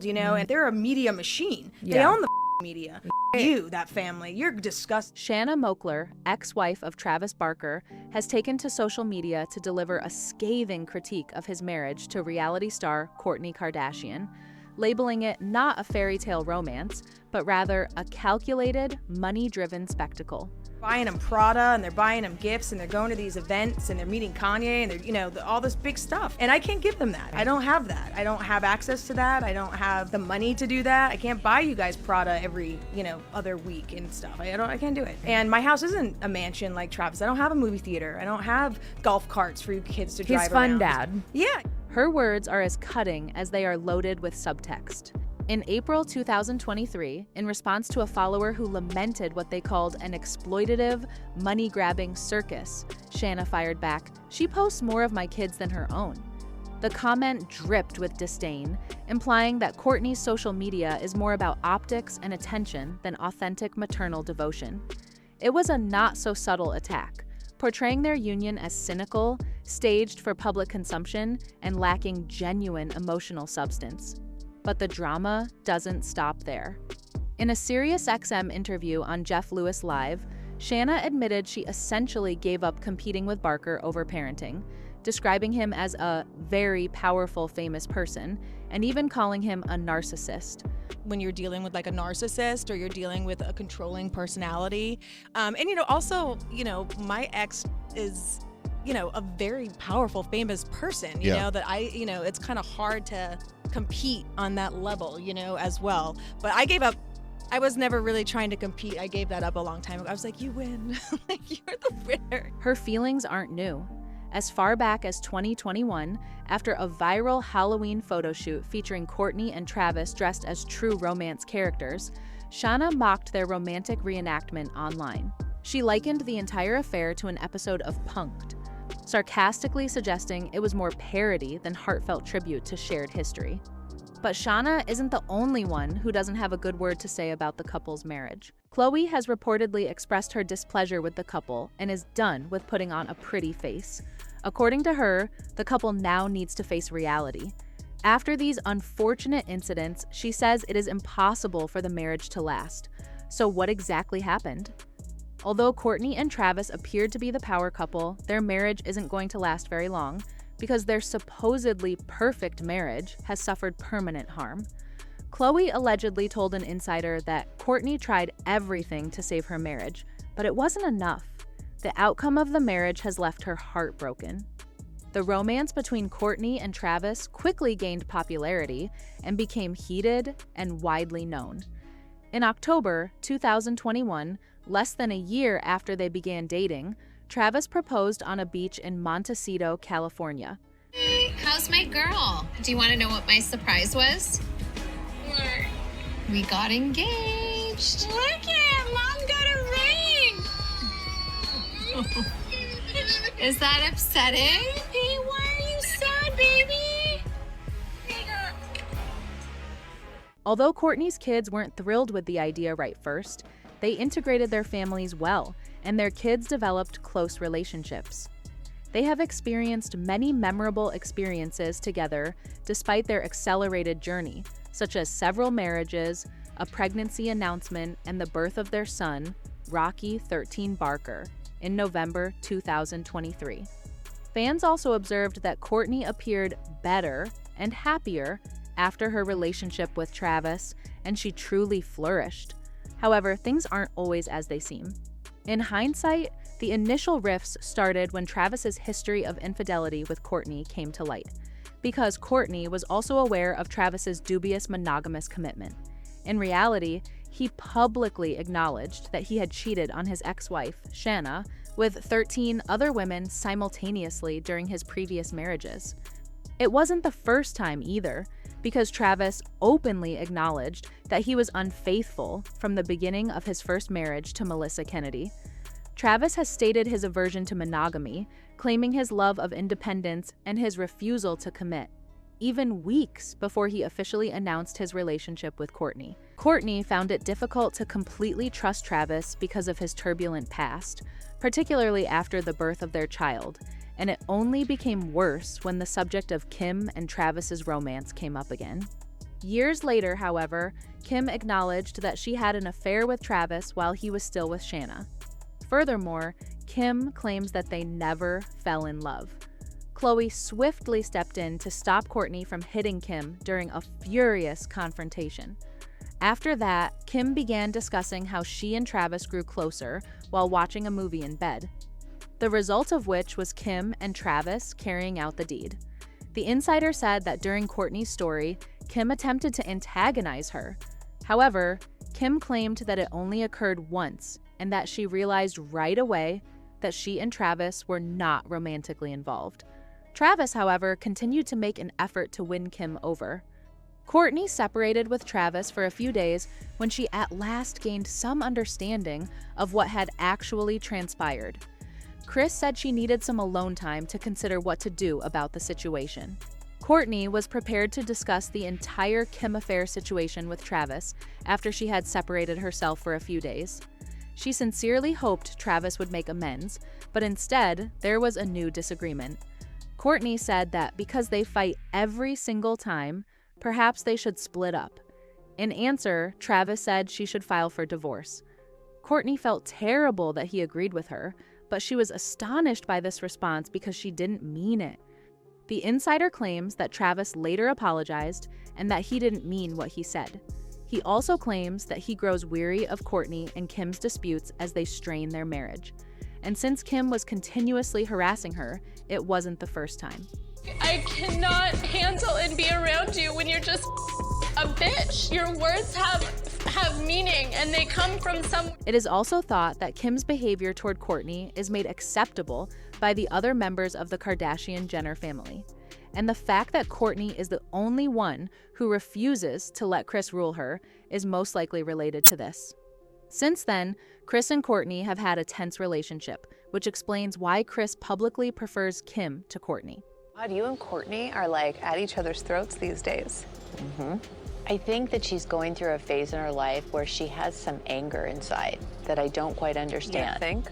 you know, and they're a media machine. Yeah. They own the media. You, that family, you're disgusting. Shanna Moakler, ex-wife of Travis Barker, has taken to social media to deliver a scathing critique of his marriage to reality star Kourtney Kardashian, labeling it not a fairy tale romance, but rather a calculated, money-driven spectacle. Buying them Prada, and they're buying them gifts, and they're going to these events, and they're meeting Kanye, and they're, you know, all this big stuff. And I can't give them that. I don't have that. I don't have access to that. I don't have the money to do that. I can't buy you guys Prada every, you know, other week and stuff. I can't do it. And my house isn't a mansion like Travis. I don't have a movie theater. I don't have golf carts for you kids to drive He's fun around. dad. Yeah. Her words are as cutting as they are loaded with subtext. In April 2023, in response to a follower who lamented what they called an exploitative, money-grabbing circus, Shanna fired back, "She posts more of my kids than her own." The comment dripped with disdain, implying that Kourtney's social media is more about optics and attention than authentic maternal devotion. It was a not-so-subtle attack, portraying their union as cynical, staged for public consumption, and lacking genuine emotional substance. But the drama doesn't stop there. In a SiriusXM interview on Jeff Lewis Live, Shanna admitted she essentially gave up competing with Barker over parenting, describing him as a very powerful, famous person, and even calling him a narcissist. When you're dealing with like a narcissist or you're dealing with a controlling personality. And, you know, also, you know, my ex is, you know, a very powerful, famous person, you know, that you know, it's kind of hard to compete on that level, you know, as well. But I gave up. I was never really trying to compete. I gave that up a long time ago. I was like, you win. Like, you're the winner. Her feelings aren't new. As far back as 2021, after a viral Halloween photo shoot featuring Kourtney and Travis dressed as true romance characters, Shanna mocked their romantic reenactment online. She likened the entire affair to an episode of Punk'd, sarcastically suggesting it was more parody than heartfelt tribute to shared history. But Shanna isn't the only one who doesn't have a good word to say about the couple's marriage. Khloe has reportedly expressed her displeasure with the couple and is done with putting on a pretty face. According to her, the couple now needs to face reality. After these unfortunate incidents, she says it is impossible for the marriage to last. So what exactly happened? Although Kourtney and Travis appeared to be the power couple, their marriage isn't going to last very long because their supposedly perfect marriage has suffered permanent harm. Khloe allegedly told an insider that Kourtney tried everything to save her marriage, but it wasn't enough. The outcome of the marriage has left her heartbroken. The romance between Kourtney and Travis quickly gained popularity and became heated and widely known. In October 2021, less than a year after they began dating, Travis proposed on a beach in Montecito, California. Hey, how's my girl? Do you want to know what my surprise was? What? We got engaged. Look it, Mom got a ring. Is that upsetting? Hey, why are you sad, baby? Although Kourtney's kids weren't thrilled with the idea right first, they integrated their families well, and their kids developed close relationships. They have experienced many memorable experiences together despite their accelerated journey, such as several marriages, a pregnancy announcement, and the birth of their son, Rocky 13 Barker, in November 2023. Fans also observed that Kourtney appeared better and happier after her relationship with Travis, and she truly flourished. However, things aren't always as they seem. In hindsight, the initial rifts started when Travis's history of infidelity with Kourtney came to light, because Kourtney was also aware of Travis's dubious monogamous commitment. In reality, he publicly acknowledged that he had cheated on his ex-wife, Shanna, with 13 other women simultaneously during his previous marriages. It wasn't the first time either, because Travis openly acknowledged that he was unfaithful from the beginning of his first marriage to Melissa Kennedy. Travis has stated his aversion to monogamy, claiming his love of independence and his refusal to commit, even weeks before he officially announced his relationship with Kourtney. Kourtney found it difficult to completely trust Travis because of his turbulent past, particularly after the birth of their child, and it only became worse when the subject of Kim and Travis's romance came up again. Years later, however, Kim acknowledged that she had an affair with Travis while he was still with Shanna. Furthermore, Kim claims that they never fell in love. Khloe swiftly stepped in to stop Kourtney from hitting Kim during a furious confrontation. After that, Kim began discussing how she and Travis grew closer while watching a movie in bed, the result of which was Kim and Travis carrying out the deed. The insider said that during Kourtney's story, Kim attempted to antagonize her. However, Kim claimed that it only occurred once and that she realized right away that she and Travis were not romantically involved. Travis, however, continued to make an effort to win Kim over. Kourtney separated with Travis for a few days when she at last gained some understanding of what had actually transpired. Kris said she needed some alone time to consider what to do about the situation. Kourtney was prepared to discuss the entire Kim affair situation with Travis after she had separated herself for a few days. She sincerely hoped Travis would make amends, but instead, there was a new disagreement. Kourtney said that because they fight every single time, perhaps they should split up. In answer, Travis said she should file for divorce. Kourtney felt terrible that he agreed with her, but she was astonished by this response because she didn't mean it. The insider claims that Travis later apologized and that he didn't mean what he said. He also claims that he grows weary of Kourtney and Kim's disputes as they strain their marriage. And since Kim was continuously harassing her, it wasn't the first time. I cannot handle and be around you when you're just a bitch. Your words have meaning and they come from somewhere. It is also thought that Kim's behavior toward Kourtney is made acceptable by the other members of the Kardashian-Jenner family. And the fact that Kourtney is the only one who refuses to let Kris rule her is most likely related to this. Since then, Kris and Kourtney have had a tense relationship, which explains why Kris publicly prefers Kim to Kourtney. God, you and Kourtney are like at each other's throats these days. I think that she's going through a phase in her life where she has some anger inside that I don't quite understand. You think?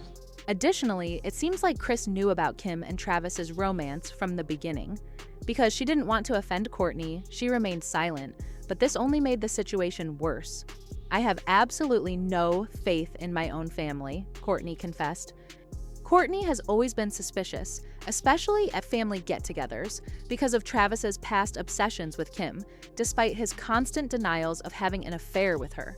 Additionally, it seems like Kris knew about Kim and Travis's romance from the beginning. Because she didn't want to offend Kourtney, she remained silent, but this only made the situation worse. I have absolutely no faith in my own family, Kourtney confessed. Kourtney has always been suspicious, especially at family get-togethers, because of Travis's past obsessions with Kim, despite his constant denials of having an affair with her.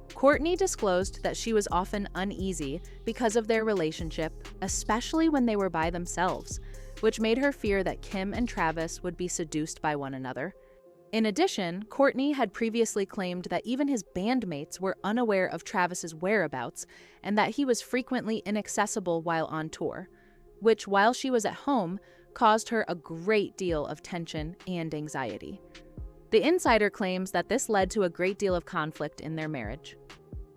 Kourtney disclosed that she was often uneasy because of their relationship, especially when they were by themselves, which made her fear that Kim and Travis would be seduced by one another. In addition, Kourtney had previously claimed that even his bandmates were unaware of Travis's whereabouts and that he was frequently inaccessible while on tour, which, while she was at home, caused her a great deal of tension and anxiety. The insider claims that this led to a great deal of conflict in their marriage.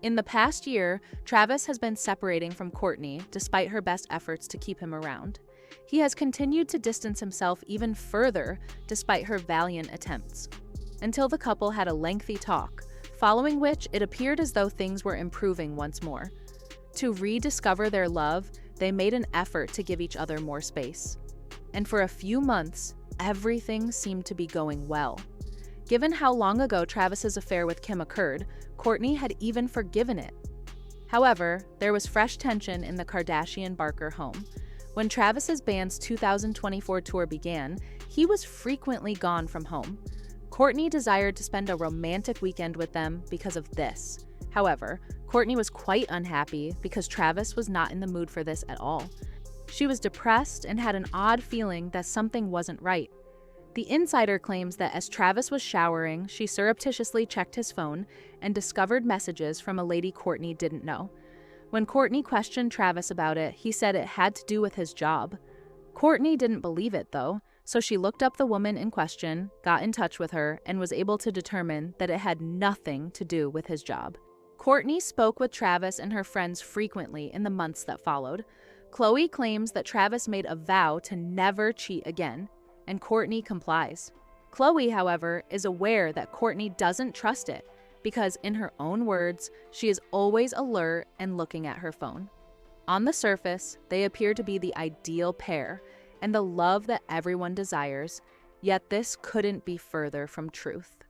In the past year, Travis has been separating from Kourtney despite her best efforts to keep him around. He has continued to distance himself even further despite her valiant attempts, until the couple had a lengthy talk, following which it appeared as though things were improving once more. To rediscover their love, they made an effort to give each other more space. And for a few months, everything seemed to be going well. Given how long ago Travis's affair with Kim occurred, Kourtney had even forgiven it. However, there was fresh tension in the Kardashian-Barker home. When Travis's band's 2024 tour began, he was frequently gone from home. Kourtney desired to spend a romantic weekend with them because of this. However, Kourtney was quite unhappy because Travis was not in the mood for this at all. She was depressed and had an odd feeling that something wasn't right. The insider claims that as Travis was showering, she surreptitiously checked his phone and discovered messages from a lady Kourtney didn't know. When Kourtney questioned Travis about it, he said it had to do with his job. Kourtney didn't believe it, though, so she looked up the woman in question, got in touch with her, and was able to determine that it had nothing to do with his job. Kourtney spoke with Travis and her friends frequently in the months that followed. Khloe claims that Travis made a vow to never cheat again, and Kourtney complies. Khloe, however, is aware that Kourtney doesn't trust it, because in her own words, she is always alert and looking at her phone. On the surface, they appear to be the ideal pair and the love that everyone desires, yet this couldn't be further from truth.